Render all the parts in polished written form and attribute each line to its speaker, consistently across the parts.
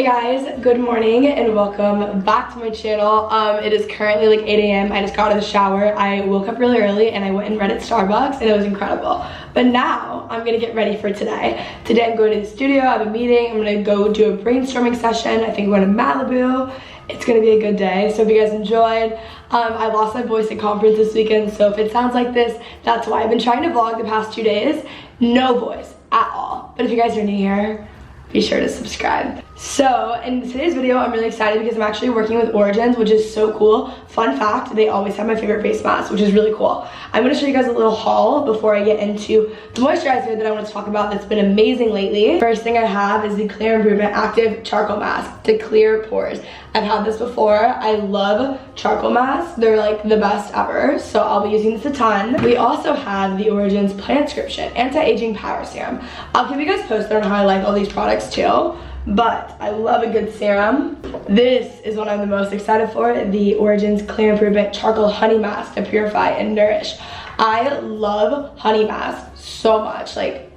Speaker 1: Hey guys, good morning and welcome back to my channel. It is currently like 8 a.m. I just got out of the shower. I woke up really early and I went and read at Starbucks and it was incredible. But now I'm gonna get ready for today. Today I'm going to the studio, I have a meeting, I'm gonna go do a brainstorming session. I think I'm going to Malibu. It's gonna be a good day, so if you guys enjoyed. I lost my voice at conference this weekend, so if it sounds like this, that's why. I've been trying to vlog the past 2 days, no voice at all. But if you guys are new here, be sure to subscribe. So in today's video, I'm really excited because I'm actually working with Origins, which is so cool. Fun fact, they always have my favorite face mask, which is really cool. I'm gonna show you guys a little haul before I get into the moisturizer that I want to talk about that's been amazing lately. First thing I have is the Clear Improvement Active Charcoal Mask to clear pores. I've had this before. I love charcoal masks. They're like the best ever, so I'll be using this a ton. We also have the Origins Plant-Scription Anti-Aging Power Serum. I'll keep you guys posted on how I like all these products too, but I love a good serum. This is what I'm the most excited for, the Origins Clear Improvement Charcoal Honey Mask to purify and nourish. I love honey masks so much. Like,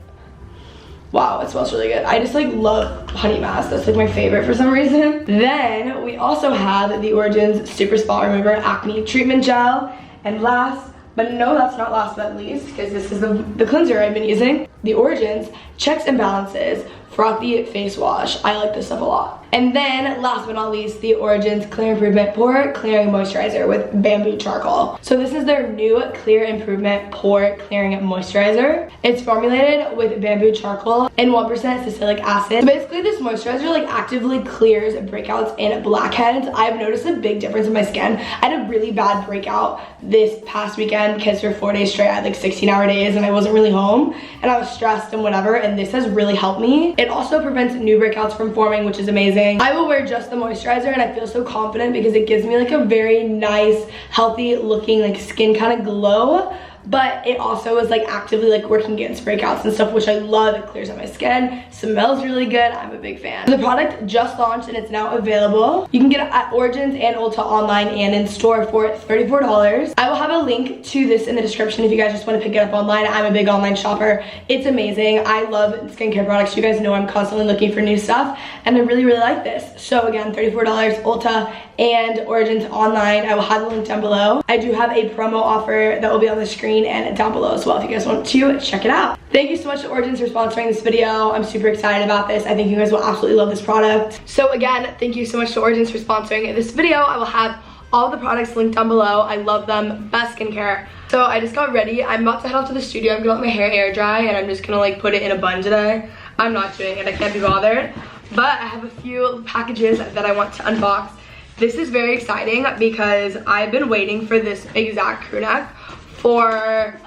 Speaker 1: wow, it smells really good. I just like love honey masks. That's like my favorite for some reason. Then we also have the Origins Super Spot Remover Acne Treatment Gel. And last, but no, that's not last but least, because this is the cleanser I've been using. The Origins Checks and Balances Frothy Face Wash. I like this stuff a lot. And then last but not least, the Origins Clear Improvement Pore Clearing Moisturizer with Bamboo Charcoal. So this is their new Clear Improvement Pore Clearing Moisturizer. It's formulated with bamboo charcoal and 1% salicylic acid. So basically this moisturizer like actively clears breakouts and blackheads. I've noticed a big difference in my skin. I had a really bad breakout this past weekend because for 4 days straight I had like 16-hour days and I wasn't really home and I was stressed and whatever, and this has really helped me. It also prevents new breakouts from forming, which is amazing. I will wear just the moisturizer and I feel so confident because it gives me like a very nice, healthy looking like skin kind of glow. But it also is like actively like working against breakouts and stuff, which I love. It clears out my skin, smells really good. I'm a big fan. The product just launched and it's now available. You can get it at Origins and Ulta online and in store for $34. I will have a link to this in the description if you guys just want to pick it up online. I'm a big online shopper. It's amazing. I love skincare products. You guys know I'm constantly looking for new stuff and I really, really like this. So again, $34 Ulta and Origins online. I will have the link down below. I do have a promo offer that will be on the screen and down below as well if you guys want to check it out. Thank you so much to Origins for sponsoring this video. I'm super excited about this. I think you guys will absolutely love this product. So again, thank you so much to Origins for sponsoring this video. I will have all the products linked down below. I love them. Best skincare. So I just got ready. I'm about to head off to the studio. I'm gonna let my hair air dry and I'm just gonna like put it in a bun today. I'm not doing it. I can't be bothered. But I have a few packages that I want to unbox. This is very exciting because I've been waiting for this exact crew neck for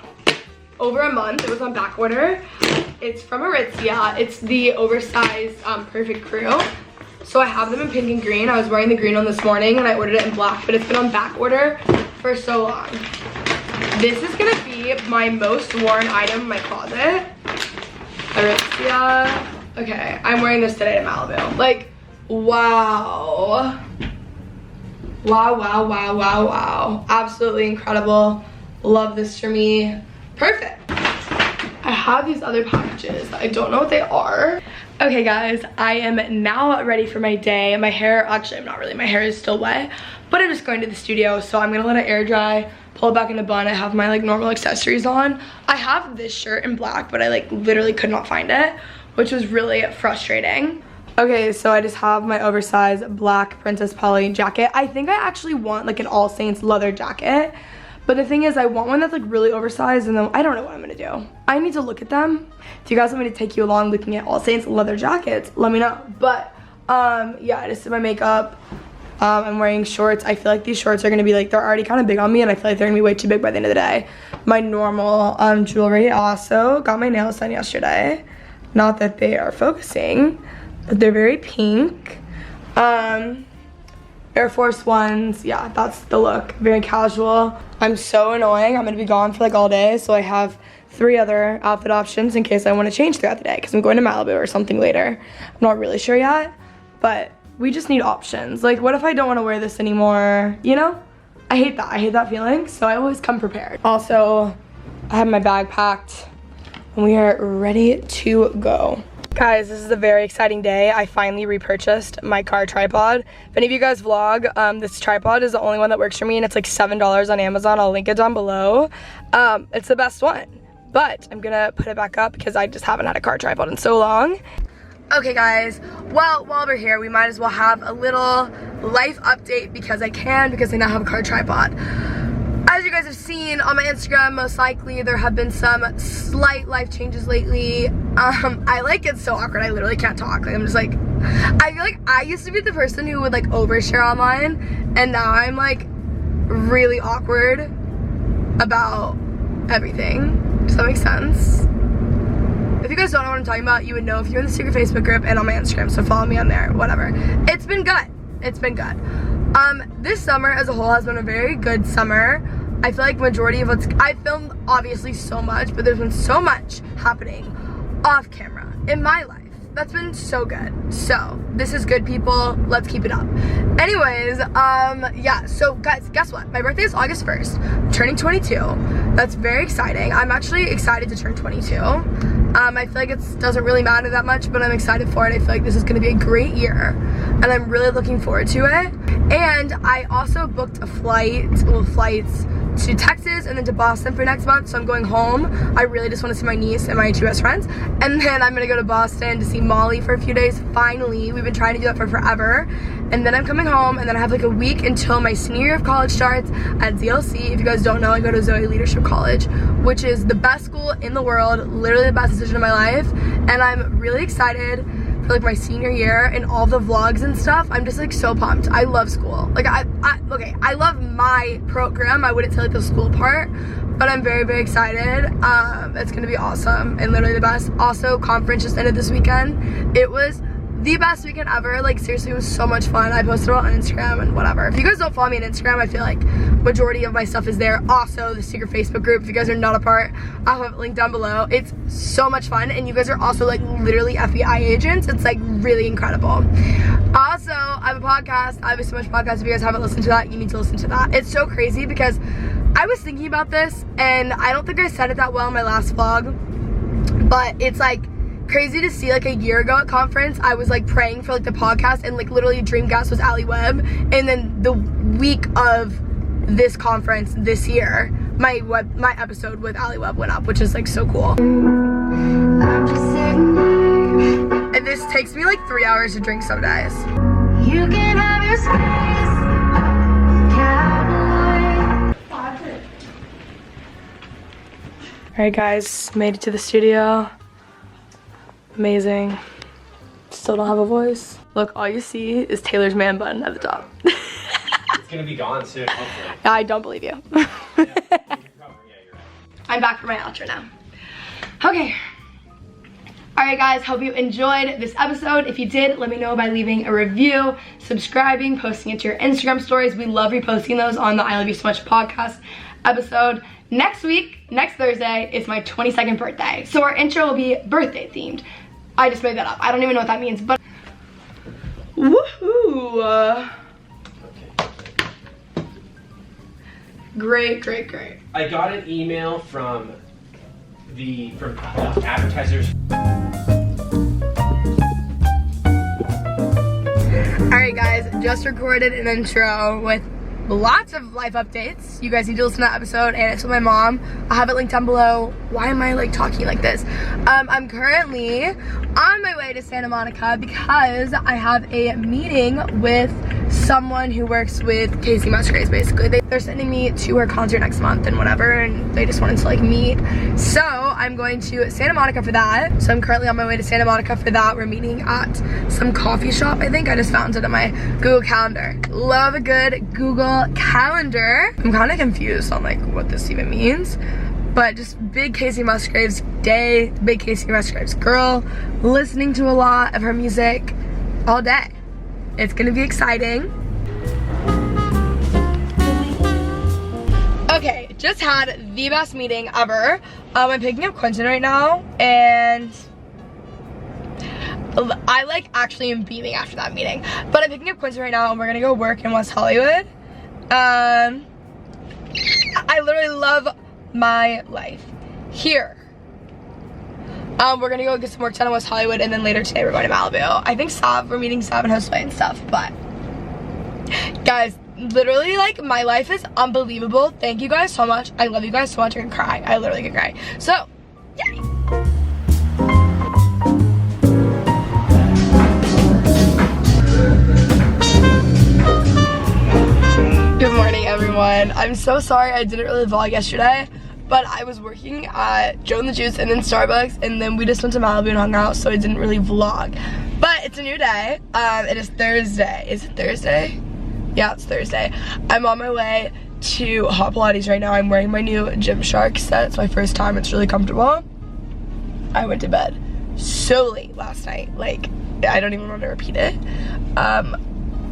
Speaker 1: over a month. It was on back order. It's from Aritzia. It's the oversized perfect crew. So I have them in pink and green. I was wearing the green one this morning and I ordered it in black, but it's been on back order for so long. This is gonna be my most worn item in my closet. Aritzia. Okay, I'm wearing this today to Malibu. Like, wow. Wow, wow, wow, wow, wow. Absolutely incredible. Love this for me. Perfect. I have these other packages that I don't know what they are. Okay guys, I am now ready for my day. My hair, actually I'm not really, my hair is still wet, but I'm just going to the studio, so I'm gonna let it air dry, pull it back in a bun. I have my like normal accessories on. I have this shirt in black, but I like literally could not find it, which was really frustrating. Okay, so I just have my oversized black Princess Polly jacket. I think I actually want like an All Saints leather jacket. But the thing is, I want one that's like really oversized and then I don't know what I'm gonna do. I need to look at them. If you guys want me to take you along looking at All Saints leather jackets, let me know. But yeah, I just did my makeup. I'm wearing shorts. I feel like these shorts are gonna be like, they're already kind of big on me and I feel like they're gonna be way too big by the end of the day. My normal jewelry. Also got my nails done yesterday. Not that they are focusing, but they're very pink. Air Force Ones, yeah, that's the look. Very casual. I'm so annoying. I'm gonna be gone for like all day, so I have 3 other outfit options in case I want to change throughout the day because I'm going to Malibu or something later. I'm not really sure yet, but we just need options. Like, what if I don't want to wear this anymore, you know? I hate that. I hate that feeling, so I always come prepared. Also, I have my bag packed and we are ready to go. Guys, this is a very exciting day. I finally repurchased my car tripod. If any of you guys vlog, this tripod is the only one that works for me, and it's like $7 on Amazon. I'll link it down below. It's the best one, but I'm gonna put it back up because I just haven't had a car tripod in so long. Okay guys, well, while we're here, we might as well have a little life update because I now have a car tripod. As you guys have seen on my Instagram, most likely there have been some slight life changes lately. I like get so awkward, I literally can't talk. Like, I'm just like, I feel like I used to be the person who would like overshare online, and now I'm like really awkward about everything. Does that make sense? If you guys don't know what I'm talking about, you would know if you're in the secret Facebook group and on my Instagram, so follow me on there, whatever. It's been good. It's been good. This summer as a whole has been a very good summer. I feel like majority of I filmed obviously so much, but there's been so much happening off camera in my life. That's been so good. So this is good, people. Let's keep it up. Anyways, yeah, so guys, guess what? My birthday is August 1st. I'm turning 22. That's very exciting. I'm actually excited to turn 22. I feel like it doesn't really matter that much, but I'm excited for it. I feel like this is gonna be a great year, and I'm really looking forward to it. And I also booked a flights to Texas and then to Boston for next month, so I'm going home. I really just want to see my niece and my two best friends, and then I'm gonna go to Boston to see Molly for a few days. Finally, we've been trying to do that for forever. And then I'm coming home, and then I have like a week until my senior year of college starts at ZLC. If you guys don't know, I go to Zoe Leadership College, which is the best school in the world, literally the best decision of my life, and I'm really excited for like my senior year and all the vlogs and stuff. I'm just like so pumped. I love school. Like okay, I love my program. I wouldn't say like the school part, but I'm very, very excited. It's gonna be awesome and literally the best. Also, conference just ended this weekend. It was the best weekend ever. Like seriously, it was so much fun. I posted it on Instagram and whatever. If you guys don't follow me on Instagram, I feel like majority of my stuff is there. Also, the secret Facebook group, if you guys are not a part, I'll have it linked down below. It's so much fun, and you guys are also like literally FBI agents. It's like really incredible. Also, I have a podcast. I have a So Much podcast. If you guys haven't listened to that, you need to listen to that. It's so crazy because I was thinking about this, and I don't think I said it that well in my last vlog, but it's like crazy to see like a year ago at conference, I was like praying for like the podcast, and like literally dream guest was Ali Webb, and then the week of this conference this year, my episode with Ali Webb went up, which is like so cool. And this takes me like 3 hours to drink some days. You can have your space, cowboy. Alright guys, made it to the studio. Amazing. Still don't have a voice. Look, all you see is Taylor's man bun at the top.
Speaker 2: It's gonna be gone soon, hopefully.
Speaker 1: I don't believe you.
Speaker 2: Yeah, you're right.
Speaker 1: I'm back for my outro now. Okay. Alright guys, hope you enjoyed this episode. If you did, let me know by leaving a review, subscribing, posting it to your Instagram stories. We love reposting those on the I Love You So Much podcast episode. Next week, next Thursday, is my 22nd birthday. So our intro will be birthday themed. I just made that up. I don't even know what that means, but woohoo! Great, great, great.
Speaker 2: I got an email from advertisers.
Speaker 1: Alright guys, just recorded an intro with lots of life updates. You guys need to listen to that episode, and it's with my mom. I'll have it linked down below. Why am I like talking like this? I'm currently on my way to Santa Monica because I have a meeting with someone who works with Casey Musgraves. Basically, they're sending me to her concert next month and whatever, and they just wanted to like meet. So I'm going to Santa Monica for that. So I'm currently on my way to Santa Monica for that. We're meeting at some coffee shop, I think. I just found it on my Google Calendar. Love a good Google Calendar. I'm kind of confused on like what this even means, but just big Casey Musgraves day, big Casey Musgraves girl, listening to a lot of her music all day. It's gonna be exciting. Okay, just had the best meeting ever. I'm picking up Quentin right now, and I like actually am beaming after that meeting. But I'm picking up Quentin right now, and we're gonna go work in West Hollywood. I literally love my life here. We're gonna go get some work done in West Hollywood, and then later today we're going to Malibu. I think we're meeting Sav and Josue and stuff, but guys, literally, like, my life is unbelievable. Thank you guys so much. I love you guys so much. I can cry. I literally can cry. So, yay. Good morning, everyone. I'm so sorry I didn't really vlog yesterday, but I was working at Joe and the Juice and then Starbucks, and then we just went to Malibu and hung out, so I didn't really vlog. But it's a new day. It is Thursday. Is it Thursday? Yeah, it's Thursday. I'm on my way to Hot Pilates right now. I'm wearing my new Gymshark set. It's my first time. It's really comfortable. I went to bed so late last night. Like, I don't even want to repeat it at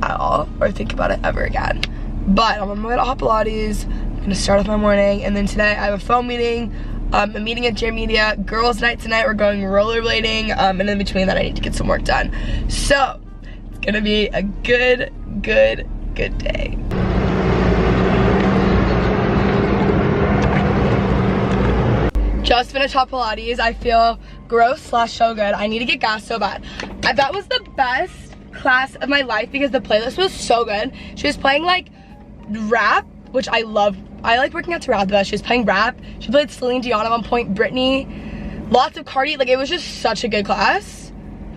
Speaker 1: all or think about it ever again. But I'm on my way to Hot Pilates. I'm gonna start off my morning, and then today I have a phone meeting, a meeting at Gym Media, girls' night tonight. We're going rollerblading, and in between that I need to get some work done. So it's gonna be a good day. Just finished Hot Pilates. I feel gross / so good. I need to get gas so bad. That was the best class of my life because the playlist was so good. She was playing like rap, which I love. I like working out to rap the best. She was playing rap. She played Celine Dion at one point, Britney, lots of Cardi. Like, it was just such a good class.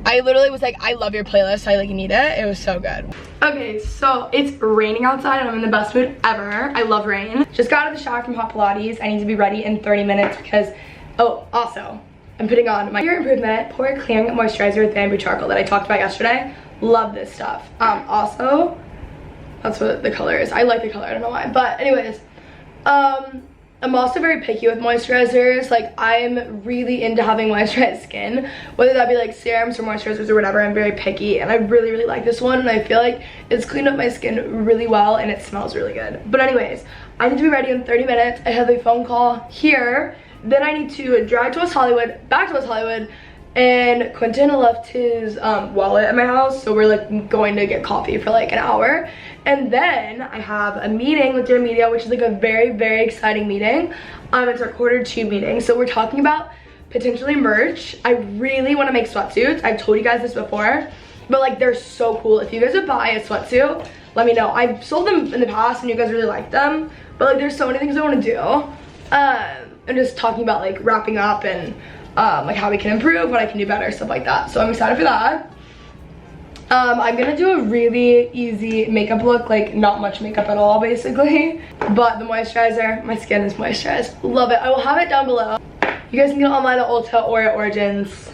Speaker 1: I literally was like, I love your playlist. I like need it. It was so good. Okay, so it's raining outside and I'm in the best mood ever. I love rain. Just got out of the shower from Hot Pilates. I need to be ready in 30 minutes because, oh, also, I'm putting on my Pure Improvement Pore Clearing Moisturizer with Bamboo Charcoal that I talked about yesterday. Love this stuff. Also, that's what the color is. I like the color, I don't know why. But anyways, I'm also very picky with moisturizers. Like, I'm really into having moisturized skin, whether that be like serums or moisturizers or whatever. I'm very picky, and I really like this one, and I feel like it's cleaned up my skin really well, and it smells really good. But anyways, I need to be ready in 30 minutes. I have a phone call here. Then I need to drive to West Hollywood, back to West Hollywood, and Quentin left his wallet at my house, so we're like going to get coffee for like an hour. And then I have a meeting with Dear Media, which is like a very exciting meeting. It's our Q2 meeting, so we're talking about potentially merch. I really want to make sweatsuits. I've told you guys this before, but like, they're so cool. If you guys would buy a sweatsuit, let me know. I've sold them in the past and you guys really like them, but like, there's so many things I want to do. I'm just talking about like wrapping up and like how we can improve, what I can do better, stuff like that. So I'm excited for that. I'm gonna do a really easy makeup look, like not much makeup at all basically, but the moisturizer, my skin is moisturized. Love it. I will have it down below. You guys can get online at Ulta or at Origins.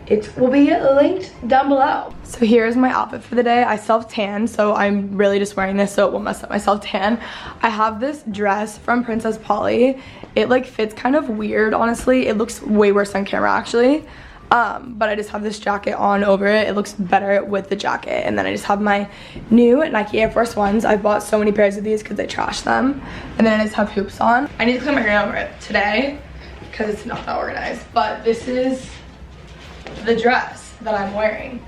Speaker 1: It will be linked down below. So here's my outfit for the day. I self-tan, so I'm really just wearing this so it won't mess up my self-tan. I have this dress from Princess Polly. It like fits kind of weird, honestly. It looks way worse on camera actually. But I just have this jacket on over it. It looks better with the jacket. And then I just have my new Nike Air Force Ones. I bought so many pairs of these because I trashed them. And then I just have hoops on. I need to clean my hair over it today because it's not that organized. But this is the dress that I'm wearing.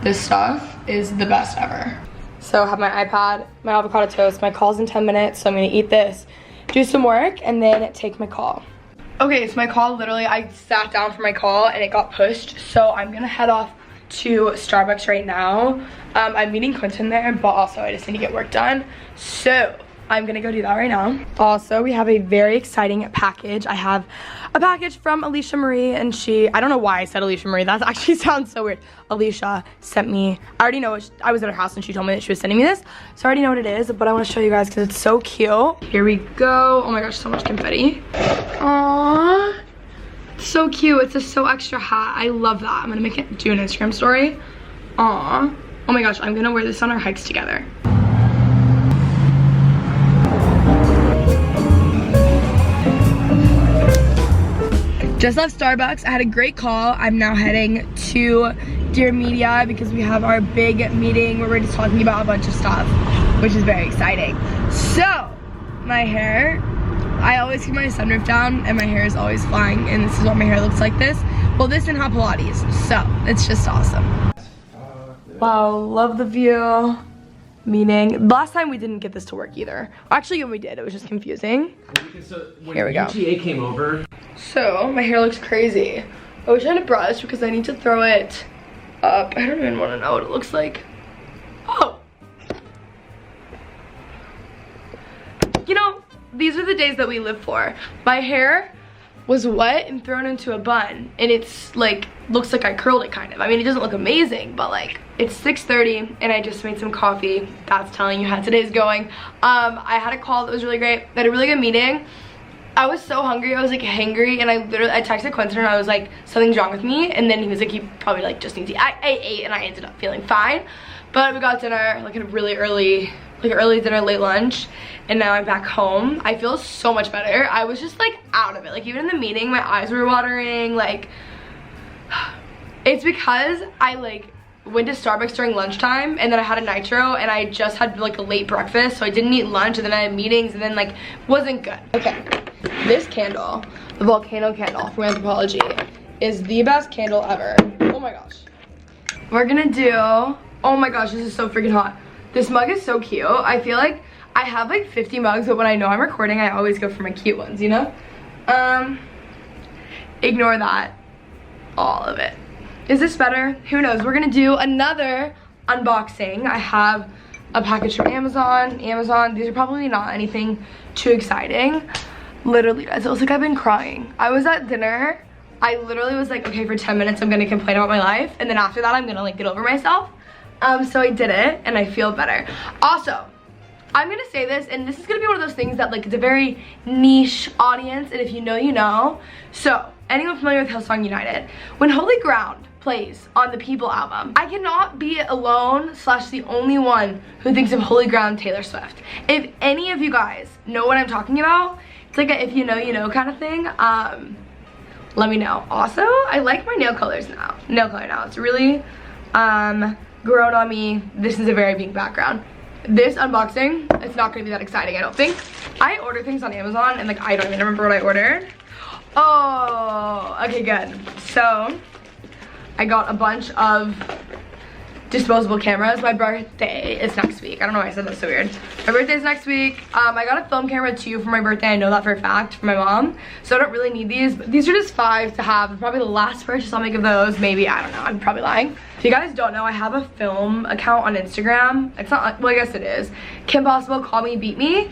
Speaker 1: This stuff is the best ever. So I have my iPad, my avocado toast, my call's in 10 minutes, so I'm gonna eat this, do some work, and then take my call. Okay, so my call, literally, I sat down for my call and it got pushed, so I'm gonna head off to Starbucks right now. I'm meeting Quentin there, but also I just need to get work done, so I'm gonna go do that right now. Also, we have a very exciting package. I have a package from Alicia Marie, and I don't know why I said Alicia Marie, that actually sounds so weird. Alicia sent me, I already know, I was at her house and she told me that she was sending me this, so I already know what it is, but I wanna show you guys because it's so cute. Here we go. Oh my gosh, so much confetti. Aww, so cute. It's a So Extra hat. I love that. I'm gonna do an Instagram story. Aww. Oh my gosh, I'm gonna wear this on our hikes together. Just left Starbucks. I had a great call. I'm now heading to Dear Media because we have our big meeting where we're just talking about a bunch of stuff, which is very exciting. So, my hair, I always keep my sunroof down and my hair is always flying, and this is what my hair looks like this. Well, this in Hot Pilates, so it's just awesome. Wow, love the view. meeting. Last time we didn't get this to work either. Actually, when we did, it was just confusing.
Speaker 2: So when
Speaker 1: Here we go.
Speaker 2: UGA came over.
Speaker 1: So, my hair looks crazy. I wish I had a brush because I need to throw it up. I don't even want to know what it looks like. Oh! You know, these are the days that we live for. My hair was wet and thrown into a bun, and it's like, looks like I curled it kind of. I mean, it doesn't look amazing, but like, it's 6:30 and I just made some coffee. That's telling you how today's going. I had a call that was really great. I had a really good meeting. I was so hungry, I was like hangry, and I texted Quentin and I was like, something's wrong with me, and then he was like, you probably like just need to eat. I ate and I ended up feeling fine, but we got dinner like a really early dinner, late lunch, and now I'm back home. I feel so much better. I was just like out of it. Like even in the meeting, my eyes were watering. Like it's because I like went to Starbucks during lunchtime, and then I had a nitro, and I just had like a late breakfast, so I didn't eat lunch, and then I had meetings, and then like wasn't good. Okay, this candle, the volcano candle from Anthropology, is the best candle ever. Oh my gosh. We're gonna do, oh my gosh, this is so freaking hot. This mug is so cute. I feel like I have like 50 mugs, but when I know I'm recording, I always go for my cute ones, you know? Ignore that. All of it. Is this better? Who knows? We're gonna do another unboxing. I have a package from Amazon. These are probably not anything too exciting. Literally, guys, it looks like I've been crying. I was at dinner. I literally was like, okay, for 10 minutes, I'm gonna complain about my life. And then after that, I'm gonna like get over myself. So I did it, and I feel better. Also, I'm gonna say this, and this is gonna be one of those things that like it's a very niche audience, and if you know, you know. So, anyone familiar with Hillsong United? When Holy Ground plays on the People album, I cannot be alone / the only one who thinks of Holy Ground Taylor Swift. If any of you guys know what I'm talking about, it's like a if you know, you know kind of thing. Let me know. Also, I like my nail color now. It's really grown on me. This is a very big background. This unboxing, it's not gonna be that exciting, I don't think. I order things on Amazon and like I don't even remember what I ordered. Oh, okay, good. So I got a bunch of disposable cameras. My birthday is next week. I don't know why I said that's so weird. My birthday is next week. I got a film camera too for my birthday. I know that for a fact from my mom. So I don't really need these, but these are just 5 to have. Probably the last purchase I'll make of those. Maybe, I don't know. I'm probably lying. If you guys don't know, I have a film account on Instagram. It's not, well, I guess it is. Kim Possible, Call Me, Beat Me.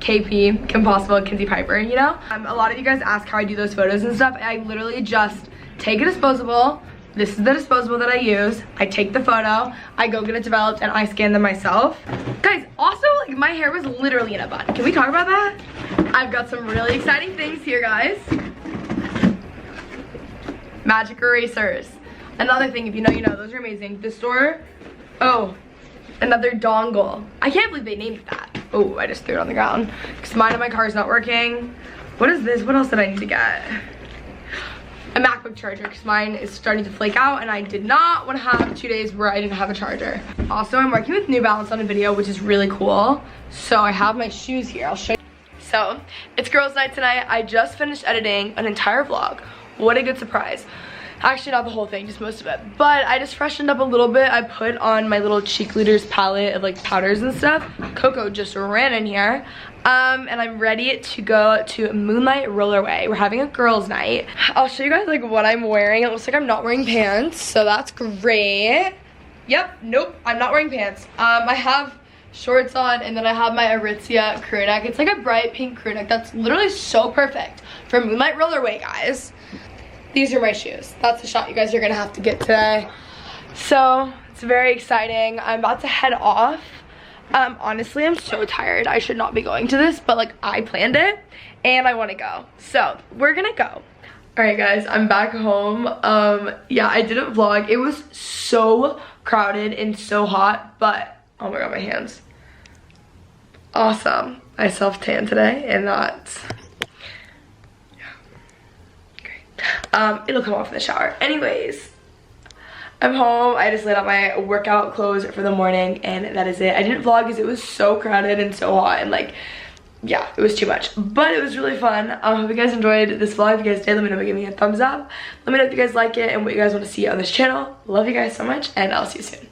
Speaker 1: KP, Kim Possible, Kenzie Piper, you know? A lot of you guys ask how I do those photos and stuff. I literally just take a disposable. This is the disposable that I use. I take the photo, I go get it developed, and I scan them myself. Guys, also, like, my hair was literally in a bun. Can we talk about that? I've got some really exciting things here, guys. Magic erasers. Another thing, if you know, you know. Those are amazing. The store, oh, another dongle. I can't believe they named it that. Oh, I just threw it on the ground. Because mine in my car is not working. What is this? What else did I need to get? A MacBook charger, because mine is starting to flake out, and I did not want to have 2 days where I didn't have a charger. Also, I'm working with New Balance on a video, which is really cool. So I have my shoes here. I'll show you. So, it's girls' night tonight. I just finished editing an entire vlog. What a good surprise. Actually, not the whole thing, just most of it. But I just freshened up a little bit. I put on my little Cheek Leaders palette of like powders and stuff. Coco just ran in here. And I'm ready to go to Moonlight Rollerway. We're having a girls' night. I'll show you guys like what I'm wearing. It looks like I'm not wearing pants, so that's great. Yep, nope, I'm not wearing pants. I have shorts on, and then I have my Aritzia crew neck. It's like a bright pink crew neck that's literally so perfect for Moonlight Rollerway, guys. These are my shoes. That's the shot you guys are gonna have to get today. So it's very exciting. I'm about to head off. Honestly, I'm so tired. I should not be going to this, but like I planned it and I want to go. So we're gonna go. All right, guys, I'm back home. Yeah, I didn't vlog. It was so crowded and so hot, but oh my god, my hands. Awesome. I self-tan today, and that's it'll come off in the shower. Anyways, I'm home. I just laid out my workout clothes for the morning, and that is it. I didn't vlog because it was so crowded and so hot, and like, yeah, it was too much. But it was really fun. I hope you guys enjoyed this vlog. If you guys did, let me know by giving me a thumbs up. Let me know if you guys like it and what you guys want to see on this channel. Love you guys so much, and I'll see you soon.